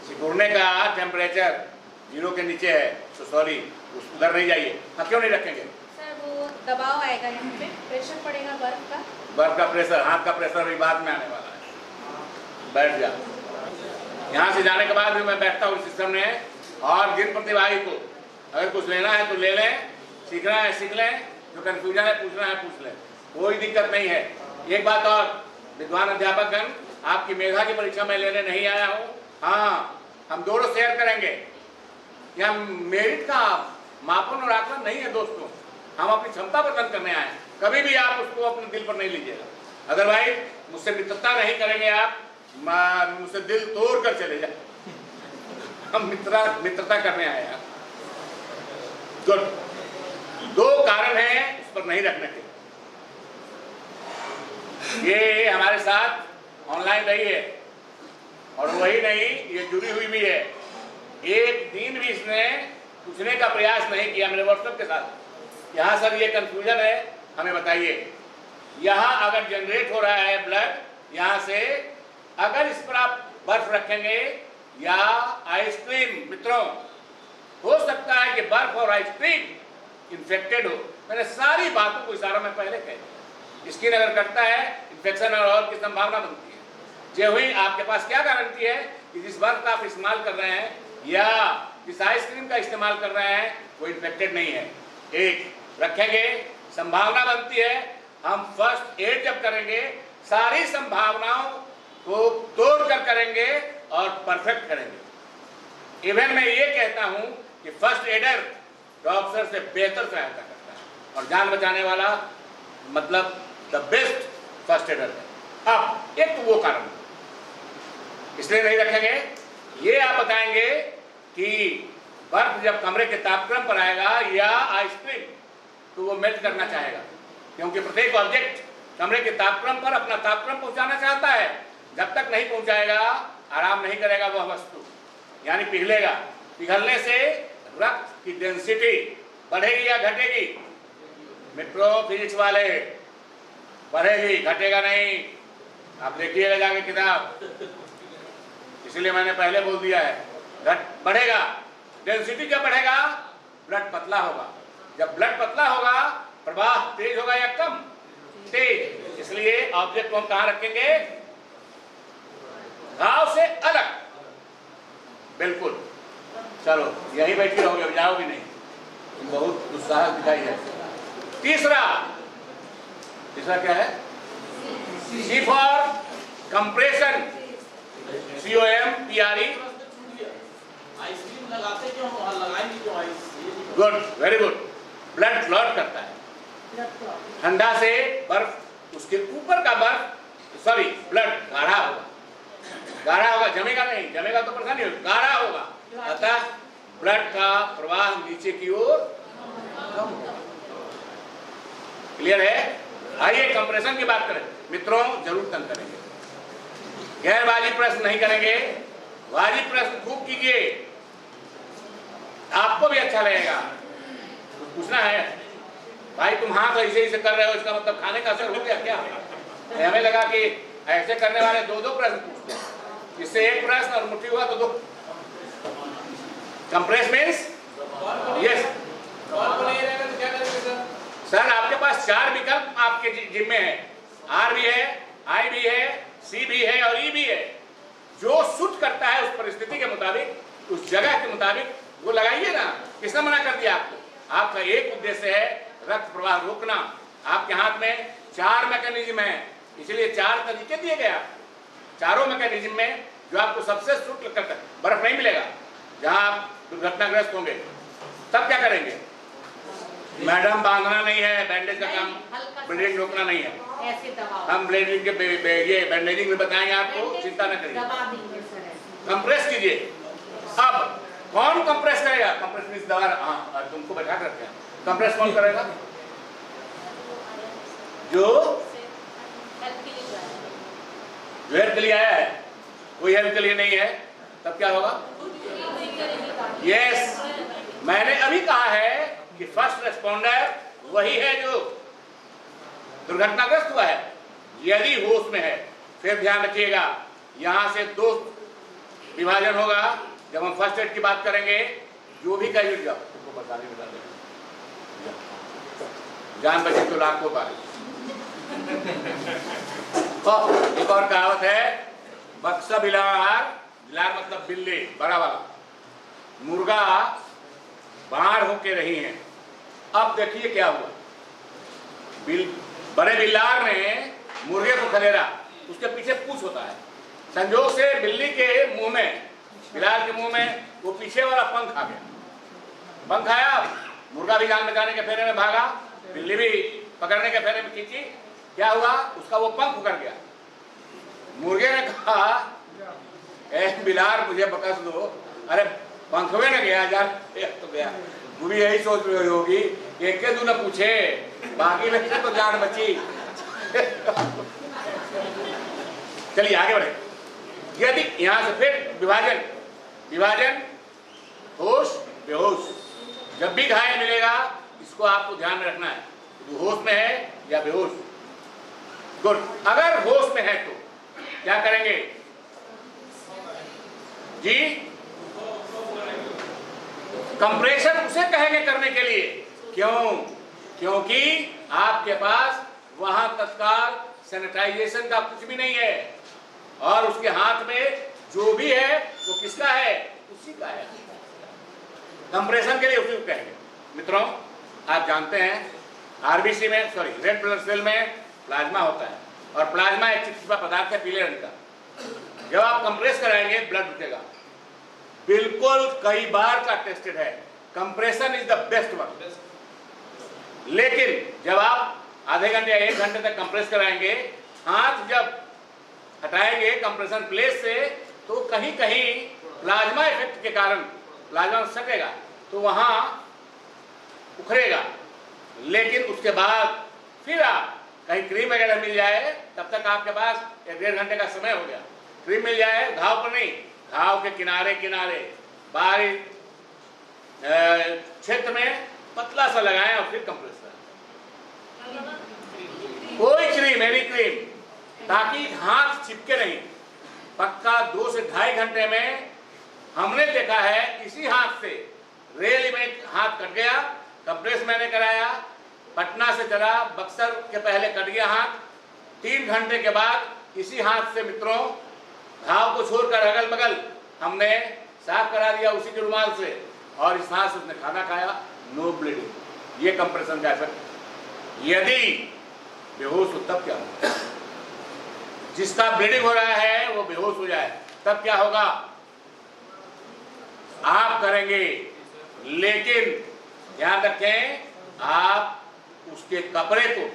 सिकुड़ने का टेम्परेचर 0 के नीचे है, तो सॉरी, उधर नहीं जाइए। हाँ, क्यों नहीं रखेंगे? सर, वो दबाव आएगा, यहाँ पे प्रेशर पड़ेगा बर्फ का प्रेशर, हाथ का प्रेशर भी बाद में आने वाला है। बैठ जा। यहाँ से जाने के बाद भी मैं बैठता हूँ सिस्टम में, और जिन प्रतिभागी को अगर कुछ लेना है तो ले लें, सीखना है सीख लें, जो कन्फ्यूजन है पूछना है पूछ लें, कोई दिक्कत नहीं है। एक बात और, विद्वान अध्यापकगण, आपकी मेधा की परीक्षा में लेने नहीं आया हूँ। हाँ, हम दोनों शेयर करेंगे। यहाँ मेरिट का मापन और आकलन नहीं है दोस्तों, हम अपनी क्षमता प्रदान करने आए हैं। कभी भी आप उसको अपने दिल पर नहीं लीजिएगा, अदरवाइज मुझसे मित्रता नहीं करेंगे आप, मुझसे दिल तोड़ कर चले जाए। हम मित्रता करने आए हैं। गुड। 2 कारण हैं उस पर नहीं रखने के। ये हमारे साथ ऑनलाइन रही है, और वही नहीं, ये जुड़ी हुई भी है। एक दिन भी इसने पूछने का प्रयास नहीं किया मेरे व्हाट्सएप के साथ। यहाँ सर ये कंफ्यूजन है, हमें बताइए। यहाँ अगर जनरेट हो रहा है ब्लड यहाँ से, अगर इस पर आप बर्फ रखेंगे या आइसक्रीम, मित्रों, हो सकता है कि बर्फ और आइसक्रीम इन्फेक्टेड हो। मैंने सारी बातों को इशारों में पहले कह दिया। स्किन अगर कटता है, इन्फेक्शन और की संभावना बनती है। जो हुई, आपके पास क्या गारंटी है कि जिस बर्फ का आप इस्तेमाल कर रहे हैं या जिस आइसक्रीम का इस्तेमाल कर रहे हैं वो इन्फेक्टेड नहीं है? एक रखेंगे, संभावना बनती है। हम फर्स्ट एड जब करेंगे, सारी संभावनाओं को तोड़कर करेंगे और परफेक्ट करेंगे। इवन मैं ये कहता हूं कि फर्स्ट एडर डॉक्टर से बेहतर सहायता करता है। और जान बचाने वाला मतलब द बेस्ट फर्स्ट एडर है। अब एक तो वो कारण इसलिए नहीं रखेंगे, ये आप बताएंगे कि बर्फ जब कमरे के तापक्रम पर आएगा या आइसक्रीम तो वो मेल्ट करना चाहेगा, क्योंकि प्रत्येक ऑब्जेक्ट कमरे के तापक्रम पर अपना तापक्रम पहुंचाना चाहता है। जब तक नहीं पहुंचाएगा आराम नहीं करेगा वह वस्तु, यानी पिघलेगा। पिघलने से रक्त की डेंसिटी बढ़ेगी या घटेगी? मित्रों फिजिक्स वाले, बढ़ेगी, घटेगा नहीं। आप देखिएगा जाके किताब, इसलिए मैंने पहले बोल दिया है, बढ़ेगा। डेंसिटी जब बढ़ेगा ब्लड पतला होगा, जब ब्लड पतला होगा प्रवाह तेज होगा या कम? तेज। इसलिए ऑब्जेक्ट को हम कहां रखेंगे? घाव से अलग, बिल्कुल। चलो यही बैठी रहोगे, जाओगी नहीं, बहुत उत्साह दिखाई है। तीसरा क्या है? सी फॉर कंप्रेशन, COMPRE। आइसक्रीम लगाते क्यों, वहां लगाएंगे क्यों ice? Good, very good. Blood clot करता है ठंडा से, बर्फ उसके ऊपर का बर्फ सॉरी ब्लड गाढ़ा होगा, गाढ़ा होगा, जमेगा नहीं, जमेगा तो परेशानी होगी, गाढ़ा होगा, अतः ब्लड का प्रवाह नीचे की ओर कम होगा। क्लियर है? आइए कंप्रेशन की बात करें। मित्रों जरूर तंग करेंगे, गैर वाजिब प्रश्न नहीं करेंगे, वाजिब प्रश्न खूब कीजिए, आपको भी अच्छा लगेगा। तो पूछना है भाई तुम हाथ ऐसे ऐसे कर रहे हो, इसका मतलब खाने का असर हो गया क्या? हमें लगा कि ऐसे करने वाले दो दो प्रश्न पूछते हैं, इससे एक प्रश्न और मुट्ठी हुआ तो दो। कंप्रेस मीन्स यस सर, आपके पास 4 विकल्प आपके जिम्मे है, आर भी है, आई भी है, सी भी है और ई भी है। जो सूट करता है उस परिस्थिति के मुताबिक, उस जगह के मुताबिक वो लगाइए ना। किसने मना कर दिया आपको? आपका एक उद्देश्य है रक्त प्रवाह रोकना। आपके हाथ में 4 मैकेनिज्म है, इसलिए 4 तरीके दिए गए आपको। चारों मैकेनिज्म में जो आपको सबसे सूट करता है, बर्फ नहीं मिलेगा जहां आप दुर्घटनाग्रस्त होंगे, तब क्या करेंगे? मैडम बांधना नहीं है, बैंडेज का काम, ब्लीडिंग रोकना नहीं है। ऐसे दबाओ, हम ब्लीडिंग के ये बैंडेजिंग में बताएंगे आपको, चिंता न करिए। दबा देंगे सर ऐसे। कंप्रेस कीजिए। अब कौन कंप्रेस करेगा? कंप्रेस मींस दवा, हाँ तुमको बैठा कर रखते हैं। कंप्रेस कौन करेगा? जो हेल्थ के लिए आया है, कोई हेल्थ के लिए नहीं है, तब क्या होगा? यस, मैंने अभी कहा है कि फर्स्ट रेस्पोंडर वही है जो दुर्घटनाग्रस्त हुआ है, यदि होश में है। फिर ध्यान रखिएगा, यहां से 2 विभाजन होगा। जब हम फर्स्ट एड की बात करेंगे, जो भी कहिए जाओ, तुमको बता दें, जान बचे तो लाखों पाए। एक और कहावत है, बक्सा बिलार, बिलार मतलब बिल्ली, बड़ा वाला, मुर्गा बाढ़ होके रही है। अब देखिए क्या हुआ, बड़े बिल्लार ने मुर्गे को खदेड़ा, उसके पीछे पूंछ होता है, संजोग से बिल्ली के मुंह में, बिलार के मुंह में वो पीछे वाला पंख आ गया। पंख आया, मुर्गा भी जान बचाने के फेरे में भागा, बिल्ली भी पकड़ने के फेरे में खींची। क्या हुआ? उसका वो पंख उखड़ गया। मुर्गे ने कहा, ए बिलार मुझे बकस दो। अरे पंखवे न गया, जान तो गया। वो भी यही सोच रही होगी, एक के दू न पूछे, बाकी में तो जान बची। चलिए आगे बढ़े। यदि यहां से फिर विभाजन होश बेहोश, जब भी घायल मिलेगा इसको आपको ध्यान में रखना है, तो होश में है या बेहोश। गुड, अगर होश में है तो क्या करेंगे जी? कंप्रेशन उसे कहेंगे करने के लिए, क्यों? क्योंकि आपके पास वहां तत्काल सैनिटाइजेशन का कुछ भी नहीं है, और उसके हाथ में जो भी है वो किसका है? उसी का है। कंप्रेशन के लिए उसी को कहेंगे। मित्रों आप जानते हैं आरबीसी में, सॉरी रेड ब्लड सेल में प्लाज्मा होता है, और प्लाज्मा एक चिपचिपा पदार्थ है पीले रंग का। जब आप कंप्रेस कराएंगे ब्लड उठेगा, बिल्कुल कई बार का टेस्टेड है। Compression is the best one. लेकिन जब आप आधे घंटे या 1 घंटे तक कंप्रेस कराएंगे, हाथ जब हटाएंगे कंप्रेशन प्लेस से, तो कहीं कहीं प्लाज्मा इफेक्ट के कारण प्लाज्मा सटेगा तो वहां उखड़ेगा। लेकिन उसके बाद फिर आप कहीं क्रीम वगैरह मिल जाए, तब तक आपके पास 1-1.5 घंटे का समय हो गया। क्रीम मिल जाए घाव पर नहीं, घाव के किनारे किनारे बाहरी क्षेत्र में पतला सा लगाएं और फिर कंप्रेस करें। कोई क्रीम, एनी क्रीम, ताकि हाथ चिपके नहीं। पक्का 2 से 2.5 घंटे में हमने देखा है इसी हाथ से रेल में हाथ कट गया, कंप्रेस मैंने कराया, पटना से चला, बक्सर के पहले कट गया हाथ। 3 घंटे के बाद इसी हाथ से मित्रों घाव को छोड़कर अगल बगल हमने साफ करा दिया उसी के रुमाल से, और इस हाथ से उसने खाना खाया, नो ब्लीडिंग। ये कंप्रेशन का इफेक्ट। यदि बेहोश हो तब क्या होगा? जिसका ब्लीडिंग हो रहा है वो बेहोश हो जाए तब क्या होगा? आप करेंगे, लेकिन ध्यान रखें आप उसके कपड़े को,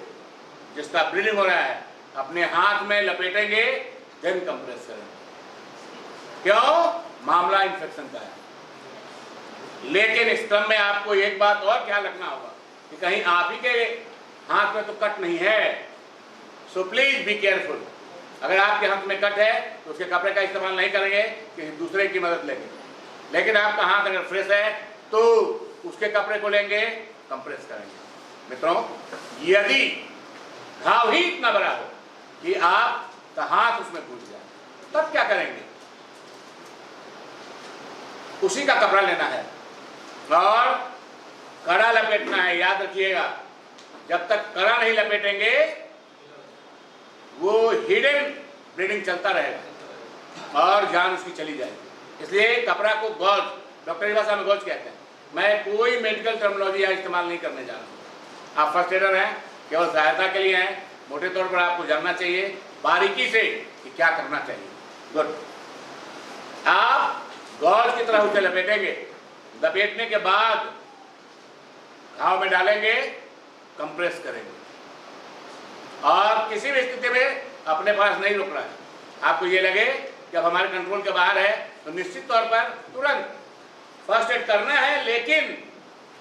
जिसका ब्लीडिंग हो रहा है, अपने हाथ में लपेटेंगे, देन कंप्रेस करेंगे। क्यों? मामला इंफेक्शन का है। लेकिन इस क्रम में आपको एक बात और ख्याल रखना होगा कि कहीं आप ही के हाथ में तो कट नहीं है, सो प्लीज बी केयरफुल। अगर आपके हाथ में कट है तो उसके कपड़े का इस्तेमाल नहीं करेंगे, किसी दूसरे की मदद लेंगे। लेकिन आपका हाथ अगर फ्रेश है तो उसके कपड़े को लेंगे, कंप्रेस करेंगे। मित्रों, यदि घाव ही इतना बड़ा हो कि आपका हाथ उसमें घुस जाए, तब क्या करेंगे? उसी का कपड़ा लेना है और कड़ा लपेटना है। याद रखिएगा, जब तक कड़ा नहीं लपेटेंगे वो हिडन ब्लीडिंग चलता रहेगा और जान उसकी चली जाएगी। इसलिए कपड़ा को गॉज, डॉक्टरी भाषा में गॉज कहते हैं। मैं कोई मेडिकल टर्मिनोलॉजी यहाँ इस्तेमाल नहीं करने जा रहा हूँ। आप फर्स्ट एडर हैं, केवल सहायता के लिए हैं। मोटे तौर पर आपको जानना चाहिए बारीकी से कि क्या करना चाहिए। गुड। आप गॉज की तरह उसे लपेटेंगे, लपेटने के बाद घाव में डालेंगे, कंप्रेस करेंगे, और किसी भी स्थिति में अपने पास नहीं रुकना है। आपको ये लगे कि अब हमारे कंट्रोल के बाहर है तो निश्चित तौर पर तुरंत फर्स्ट एड करना है, लेकिन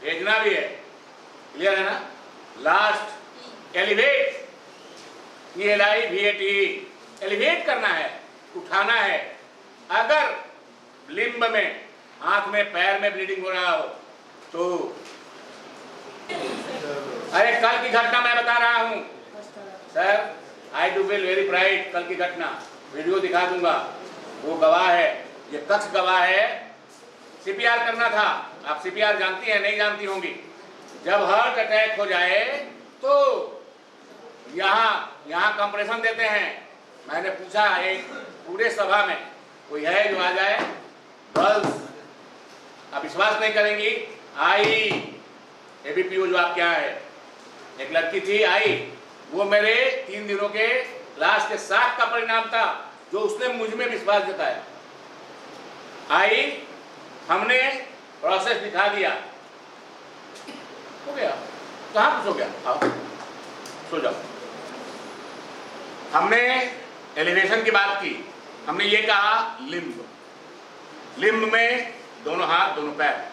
भेजना भी है। क्लियर है ना? लास्ट एलिवेट, ELIVATE, एलिवेट करना है, उठाना है। अगर लिम्ब में, हाथ में, पैर में ब्लीडिंग हो रहा हो तो, अरे कल की घटना मैं बता रहा हूं sir, I do feel very pride. कल की घटना वीडियो दिखा दूंगा, वो गवाह है, ये कक्ष गवाह है। CPR करना था। आप CPR जानती हैं, नहीं जानती होंगी। जब हार्ट अटैक हो जाए तो यहाँ कंप्रेशन देते हैं। मैंने पूछा एक पूरे सभा में कोई है जो आ जाए? बस आप विश्वास नहीं करेंगी, आई ABPO जो आपके यहाँ है, एक लड़की थी, आई, वो मेरे 3 दिनों के क्लास के 7 का परिणाम था जो उसने मुझ में विश्वास जताया। आई, हमने प्रोसेस दिखा दिया, हो गया। कहाँ कुछ हो गया? आओ सो जाओ। हमने एलिवेशन की बात की, हमने ये कहा लिम्ब, लिम्ब में दोनों हाथ, दोनों पैर।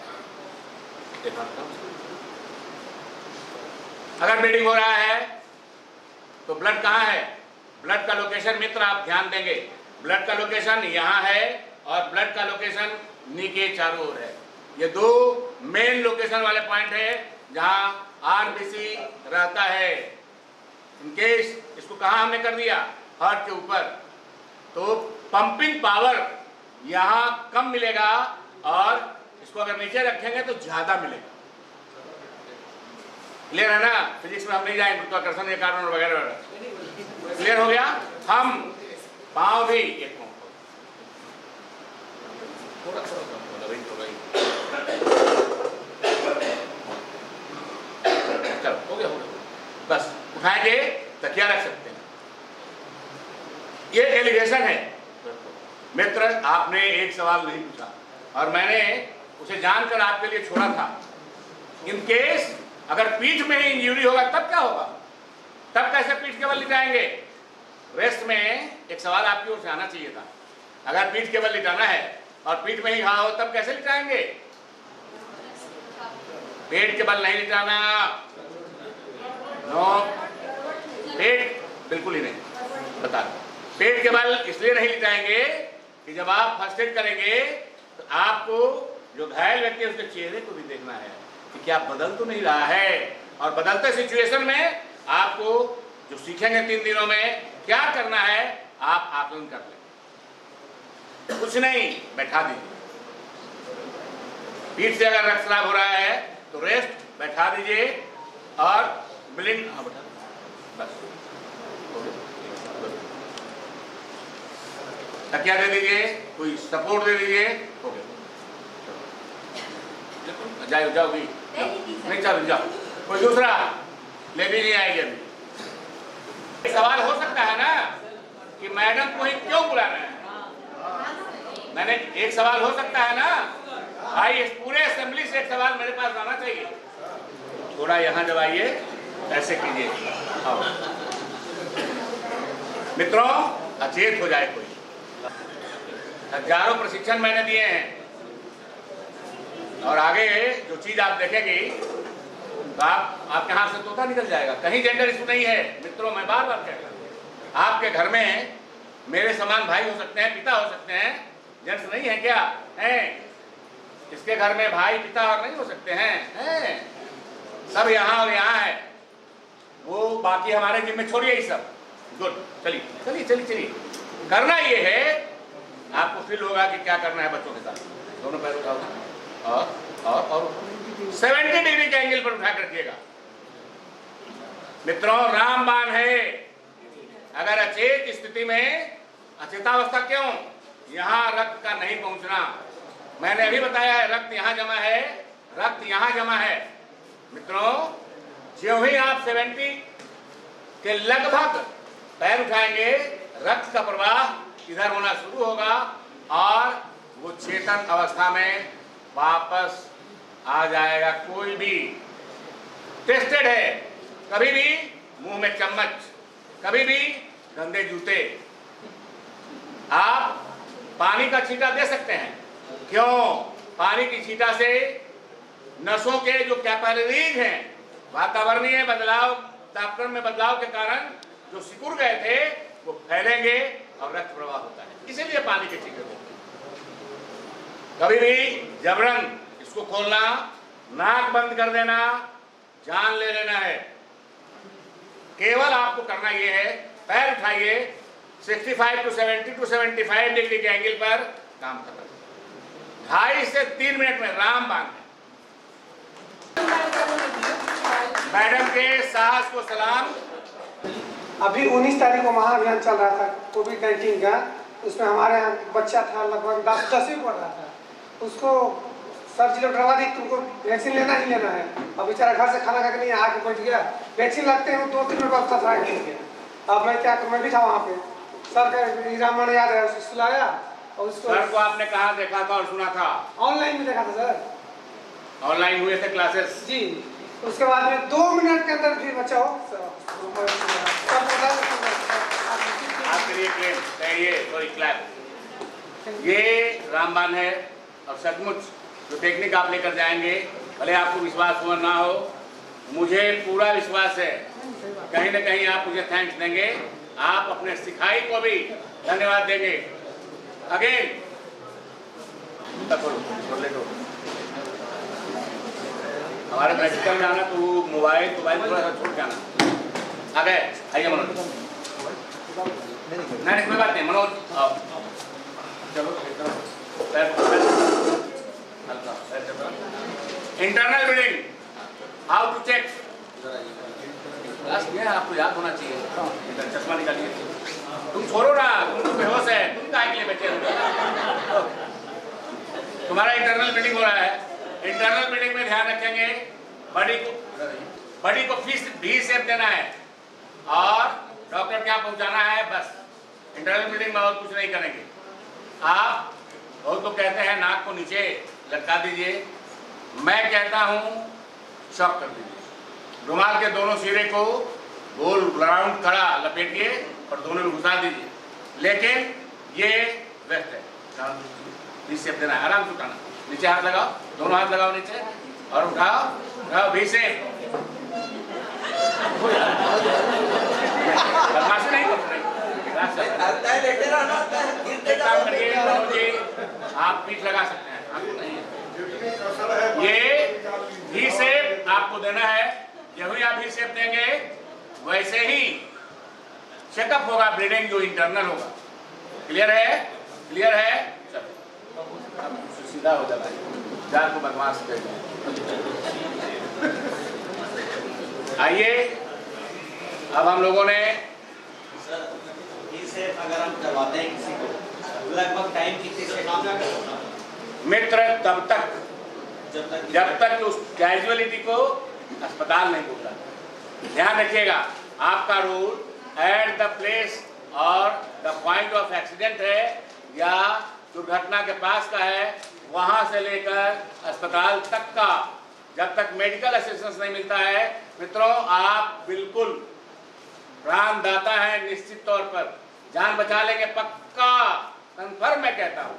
अगर ब्लीडिंग हो रहा है तो ब्लड कहाँ है? ब्लड का लोकेशन मित्र आप ध्यान देंगे, ब्लड का लोकेशन यहाँ है और ब्लड का लोकेशन नी के चारों ओर है। ये 2 मेन लोकेशन वाले पॉइंट है जहाँ RBC रहता है। इनकेस इसको कहाँ हमने कर दिया? हार्ट के ऊपर, तो पंपिंग पावर यहाँ कम मिलेगा और इसको अगर नीचे रखेंगे तो ज्यादा मिलेगा। क्लियर है ना? फिजिक्स में हम नहीं जाएंगे, गुरुत्वाकर्षण के कारण वगैरह वगैरह। क्लियर हो गया? हम पाँव भी एक थोड़ा चलो हो गया, बस उठाएंगे, तकिया रख सकते हैं। ये एलिवेशन है। मित्र, आपने एक सवाल नहीं पूछा और मैंने उसे जानकर आपके लिए छोड़ा था। इन केस अगर पीठ में ही इंजरी होगा तब क्या होगा? तब कैसे पीठ के बल लिटाएंगे? रेस्ट में एक सवाल आपकी ओर से आना चाहिए था। अगर पीठ के बल लिटाना है और पीठ में ही घाव हो तब कैसे लिटाएंगे? पेट के बल नहीं लिटाना। नो, पेट बिल्कुल ही नहीं। बता दो, पेट के बल इसलिए नहीं लिटाएंगे कि जब आप फर्स्ट एड करेंगे तो आपको जो घायल व्यक्ति है उसके चेहरे को भी देखना है कि क्या बदल तो नहीं रहा है, और बदलते सिचुएशन में आपको जो सीखेंगे 3 दिनों में क्या करना है आप आकलन कर लें। कुछ नहीं, बैठा दीजिए। पीठ से अगर रक्तस्राव हो रहा है तो रेस्ट, बैठा दीजिए और ब्लिंक, हाँ बैठा बस, तकिया दे दीजिए, कोई सपोर्ट दे दीजिए, हो गया। जाओ जाओगी नहीं, चलो जाओ। कोई दूसरा लेडी नहीं आएगी अभी। सवाल हो सकता है ना कि मैडम को ही क्यों बुलाना है? मैंने एक सवाल हो सकता है ना भाई, इस पूरे असेंबली से एक सवाल मेरे पास आना चाहिए। थोड़ा यहाँ जब आइए ऐसे कीजिए। मित्रों, अचेत हो जाए कोई। हजारों प्रशिक्षण मैंने दिए हैं और आगे जो चीज आप देखेंगे तो आपके हाथ से तोता निकल जाएगा। कहीं जेंडर इशू नहीं है मित्रों, मैं बार बार कहता हूँ। आपके घर में मेरे समान भाई हो सकते हैं, पिता हो सकते हैं, जेंट्स नहीं है क्या? हैं। इसके घर में भाई पिता और नहीं हो सकते हैं? सब यहाँ और यहाँ है। वो बाकी हमारे जिम्मे छोड़िए ही सब। गुड, चलिए चलिए चलिए चलिए। करना ये है, आपको फील होगा कि क्या करना है बच्चों के साथ। दोनों पैर उठाओ और 70 डिग्री के एंगल पर उठा कर रखिएगा। मित्रों, रामबाण है। अगर अचेत स्थिति में, अचेतावस्था क्यों? यहां रक्त का नहीं पहुंचना। मैंने अभी बताया है, रक्त यहां जमा है, रक्त यहां जमा है। मित्रों, जो ही आप 70 के लगभग पैर उठाएंगे, रक्त का प्रवाह इधर होना शुरू होगा और वो चेतन अवस्था में वापस आ जाएगा। कोई भी टेस्टेड है, कभी भी मुंह में चम्मच, कभी भी गंदे जूते, आप पानी का छींटा दे सकते हैं। क्यों? पानी की छींटा से नसों के जो कैपिलरीज हैं, वातावरणीय बदलाव, तापमान में बदलाव के कारण जो सिकुड़ गए थे वो फैलेंगे और रक्त प्रवाह होता है। इसीलिए पानी के छींटे देते हैं। कभी भी जबरन इसको खोलना, नाक बंद कर देना, जान ले लेना है। केवल आपको करना यह है, पैर उठाइए, 65 to 70 to 75 डिग्री के एंगल पर काम खत्म। 2.5 से 3 मिनट में रामबाण है। मैडम के साहस को सलाम। अभी 19 तारीख को महाअभियान चल रहा था कोविड-19 का। उसमें हमारे यहाँ बच्चा था, लगभग 10वीं पढ़ रहा था। उसको सर जी लोग डरवा दी, तुमको वैक्सीन लेना ही लेना है। अब बेचारा घर से खाना खा के नहीं आके बैठ गया। वैक्सीन लगते हैं 2-3 मिनट बाद थरथरा गिर गया। अब मैं क्या करूँ, मैं भी था वहाँ पे। सर का रामबाण याद है, उसको सुलाया और उसको। सर को आपने कहाँ देखा था और सुना था? ऑनलाइन में देखा था सर। ऑनलाइन हुए थे क्लासेस जी। उसके बाद में 2 मिनट के अंदर फिर बच्चा हो आपके लिए क्लेम चाहिए, सॉरी क्लैप। ये रामबाण है और सचमुच जो टेक्निक आप लेकर जाएंगे, भले आपको विश्वास हो ना हो, मुझे पूरा विश्वास है कहीं ना कहीं आप मुझे थैंक्स देंगे। आप अपने सिखाई को भी धन्यवाद देंगे। अगेन हमारे प्रैक्टिकल जाना तो मोबाइल थोड़ा सा छोड़ जाना। आ गए, आइए मनोज। नहीं कोई बात नहीं मनोज, आओ चलो। Internal bleeding, how to check? ये आपको याद होना चाहिए। चश्मा निकालिए। तुम छोड़ो ना, तुम तो बेहोश है, तुम काहे के लिए बैठे हो? तुम्हारा इंटरनल ब्लीडिंग हो रहा है। इंटरनल ब्लीडिंग में ध्यान रखेंगे, बॉडी को भी शेप देना है और डॉक्टर क्या पहुंचाना है, बस। इंटरनल ब्लीडिंग में और कुछ नहीं करेंगे। आप बहुत तो कहते हैं नाक को नीचे लटका दीजिए, मैं कहता हूं शॉक कर दीजिए। रुमाल के दोनों सिरे को गोल राउंड कड़ा लपेटिए और दोनों में घुसा दीजिए, लेकिन ये बेस्ट है। बीच शेप देना है, आराम से उठाना, नीचे हाथ लगाओ, दोनों हाथ लगाओ नीचे और उठाओ, उठाओ बीच शेप। बदमाशी नहीं कर रही, काम करिए मनोज जी, आप पीठ लगा सकते हैं, आपको नहीं है। ये भी शेप आपको देना है, जब भी आप भी शेप देंगे वैसे ही चेकअप होगा, ब्लीडिंग जो इंटरनल होगा। क्लियर है? क्लियर है? चलो अब सीधा हो जाता है, जाल को बदमाश कहते हैं। आइए अब हम लोगों ने अगर हम करवाते हैं किसी को, लगभग टाइम कितने से काम करना मित्र तब तक जब तक उस कैजुअलिटी को अस्पताल नहीं पहुंचा। ध्यान रखिएगा, आपका रूल एट द प्लेस और द पॉइंट ऑफ एक्सीडेंट है या दुर्घटना के पास का है, वहां से लेकर अस्पताल तक का जब तक मेडिकल असिस्टेंस नहीं मिलता है, मित्रों आप बिल्कुल प्राणदाता है, निश्चित तौर पर जान बचा लेंगे, पक्का कंफर्म मैं कहता हूं,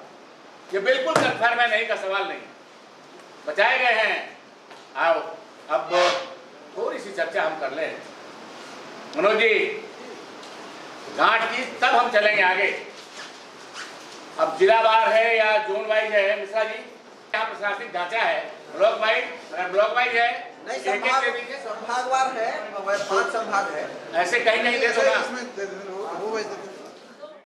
ये बिल्कुल कंफर्म है, नहीं का सवाल नहीं, बचाए गए हैं। आओ अब थोड़ी सी चर्चा हम कर लें मनोज जी, गांठ की तब हम चलेंगे आगे। अब जिला वार है या जोन वाइज है मिश्रा जी, यहाँ प्रशासनिक ढांचा है, ब्लॉक वाइज, अगर ब्लॉक वाइज है नहीं, एक संभागवार है, 5 संभाग है, ऐसे कहीं नहीं दे दो ना। इसमें दे देना, वो वैसे